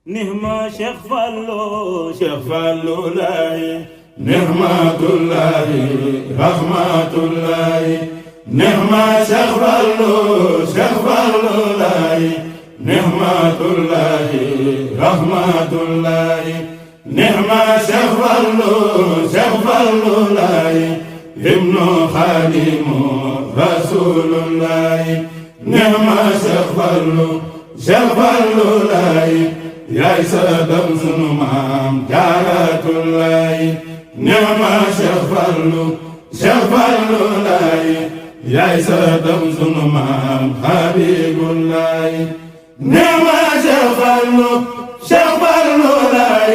nihma Cheikh Fallou Cheikh Fallou laay nihmatullahi rahmatullahi nihma Cheikh Fallou laay nihmatullahi rahmatullahi nihma Cheikh Fallou laay ibnu xaadimu rasulullahi nihma Cheikh Fallou laay yaay sadam sunu maam jaaratullahi nihma Cheikh Fallou laay yaay sadam sunu maam habibullahi nihma Cheikh Fallou laay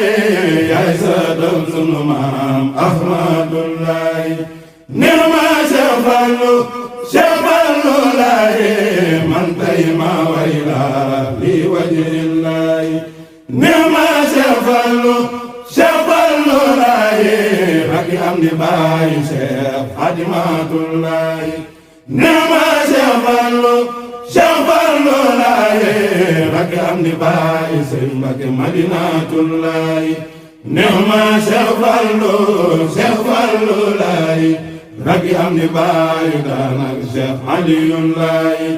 yaay sadam sunu maam ahmadullahi nihma Cheikh Fallou laay man tay ma wayla li wajhillahi nihma Cheikh Fallou laay raki am di baay Cheikh Xadimatullahi nihma Cheikh Fallou laay raki am di baay Sëriñ Mbakke Madinatullahi nihma Cheikh Fallou laay raki am di baay daanak Cheikh Aliyullahi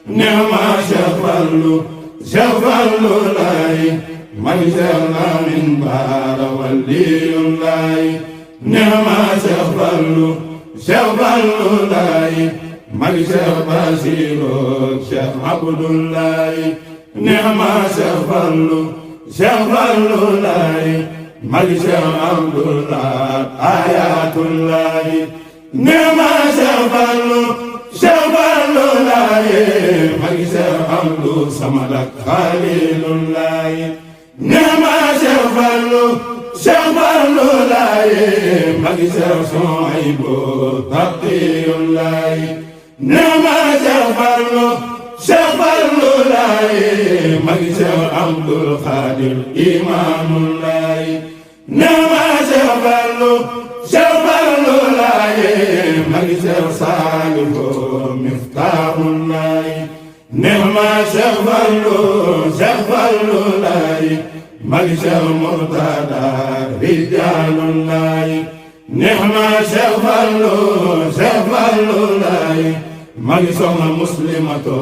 nihma Cheikh Fallou laay magi Cheikh Lamin Baara waliyullahi nihma Cheikh Fallou laay magi Cheikh Basiru Cheikh Abdullahi nihma Cheikh Fallou laay magi Cheikh Abdullah ayatullahi nihma Cheikh Fallou laay magi Cheikh Abdou Samad Xalilullahi nihma Cheikh Fallou laay magi Cheikh Souhaïbou Taqiyullahi nihma Cheikh Fallou laay magi Cheikh Abdul Xaadir Imaamullahi nihma Cheikh Fallou laay magi Cheikh Saalihu Miftaahullahi nihma Cheikh Fallou laay magi Cheikh Murtada Rijaalullahi nihma Cheikh Fallou laay magi Soxna Muslimatu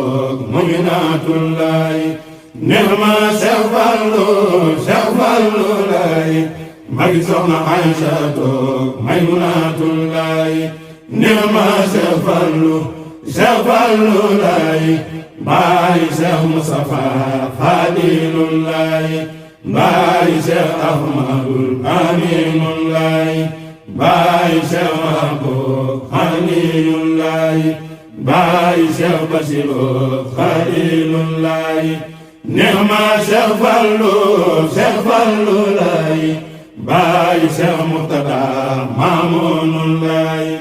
Muminatullahi nihma Cheikh Fallou laay magi Soxna Aysatu Maymunatullahi nihma Cheikh Fallou laay baay Cheikh Mustafa Fadilullahi baay Cheikh Ahmadul Aminullahi baay Cheikh Mahbub Haniyullahi baay Cheikh Basiru Khalilullahi nihma Cheikh Fallou laay baay Cheikh Murtada Mamunullahi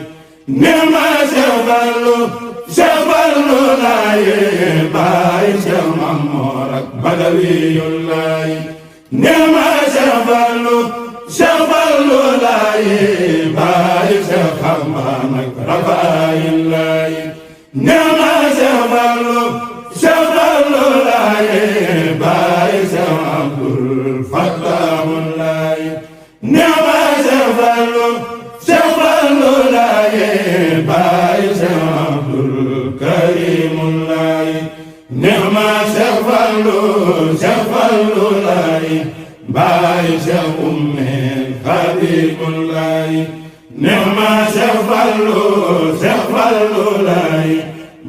nihma Cheikh Fallou laay baay Cheikh Mamor ak Badawiyullahi nihma Cheikh Fallou laay baay Cheikh Xamban ak Rafaayullahi nihma Cheikh Fallou laay baay Cheikh Abdul Fattahullahi nihma Cheikh Fallou laay baay Cheikh Abdul Karimullahi nihma Cheikh Fallou laay baay Cheikh Umme Habibullahi nihma Cheikh Fallou laay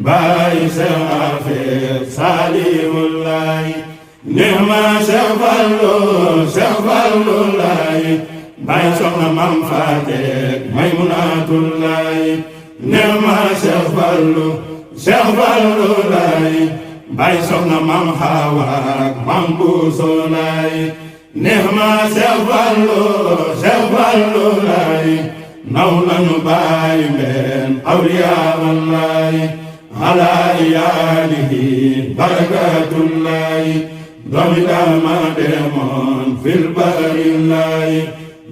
baay Cheikh Afeek Salihullahi nihma Cheikh Fallou laay baay Soxna Mam Fatek Maymunatullahi nihma Cheikh Fallou laay baay Soxna Mam Hawa ak Mam Buso laay nihma Cheikh Fallou laay naw nanu baay mbeen awliyaullahi ala iyaalihi barakatullahi doomi dama demoon fil bahrillahi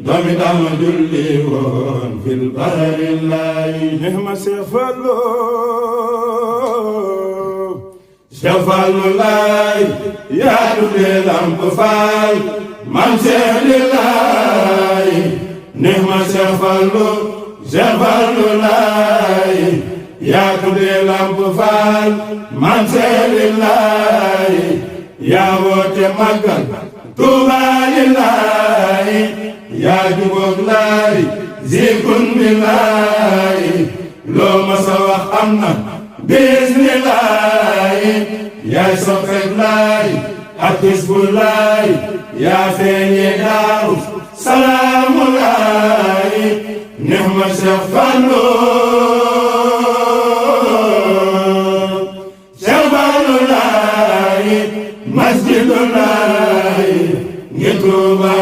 doomi dama julli woon fil bahrillahi nihma Cheikh Fallou Cheikh Fallou laay yaa tuddee Lamp Fall man Cheikh li laay neex ma Cheikh Fallou laay yaa tuddee Lamp Fall man Cheikh li laay yaa woote màggal Tuuba li laay yaa jubóog laay zikun bi laay loo ma sa wax am na bismilaay yaay soppeek laay ak Hizbu laay yaa feeñee Daaru Salaamu laay neex ma Cheikh Fallou laay masjidu laay ngi Tuuba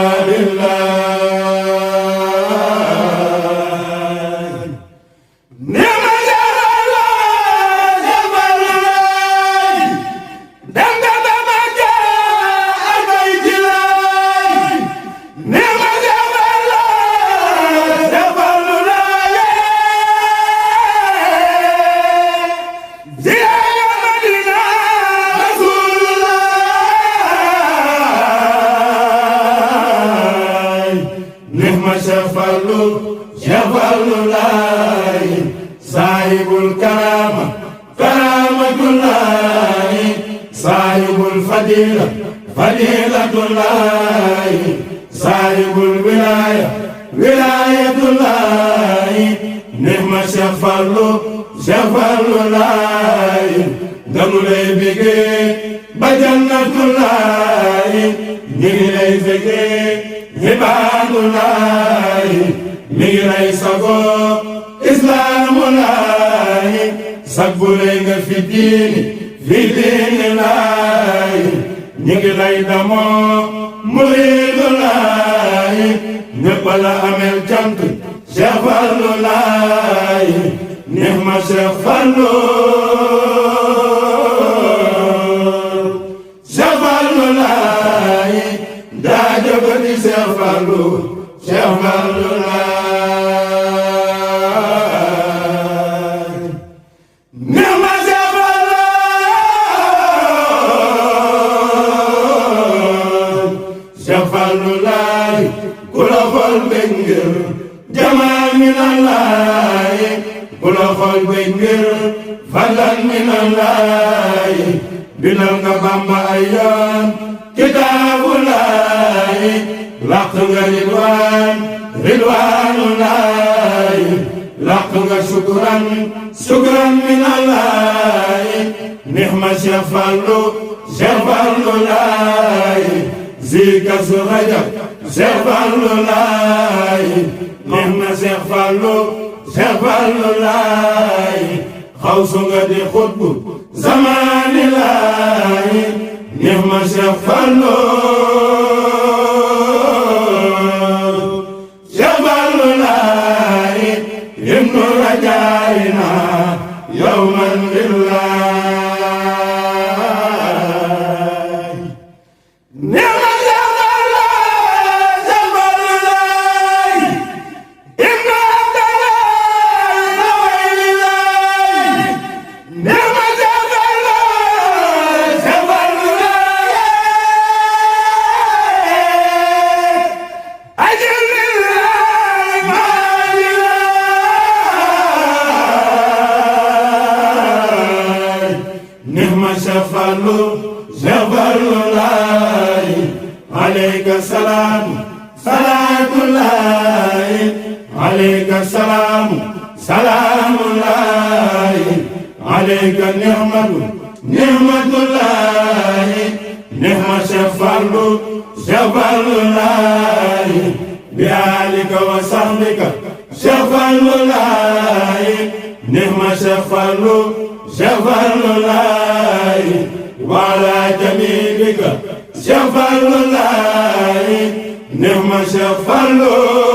Cheikh Fallou laay saahibul karaama karaamatullaay saahibul fadila fadilatullaay saahibul wilaaya wilaayatullaay neex ma Cheikh Fallou laay danu lay bégee ba jannatullaay ñu ngi lay bégee Ibaadullaay mi ngi lay sago islaamu laay sag bu lay nga fi diini laay ñu ngi lay damoo muriidu laay ñëpp la amel cant Cheikh Fallou laay neex ma Cheikh Fallou laay daa jogoti Cheikh Fallou laay neex ma Cheikh Fallou laay ku la xool bëgg ngir jamaa mi na laay ku la xool bëgg ngir fadlan mi na laay bindal nga Bamba ay yoon kitaabu laay laq nga ridwaanu laay laq nga sukran min allaay neex ma Cheikh Fallou laay zika su rajab Cheikh Fallou laay neex ma Cheikh Fallou laay xawsu nga di xutbu zamaani laay neex ma Cheikh Fallou laay ibnu rajaayina yawman lillaay neex ma Cheikh Fallou laay ibnu abdallah waylilaay neex ma Cheikh Fallou laay ajil lillaay maalilaay neex ma Cheikh Fallou laay alayka salaamu salaatullaay alayka salaamu salaamullaay alayka nihmatullaay neex ma Cheikh Fallou laay bi aalika wa sahbika Cheikh Fallou laay neex ma Cheikh Fallou laay wa ala jamiilika Cheikh Fallou laay neex ma Cheikh Fallou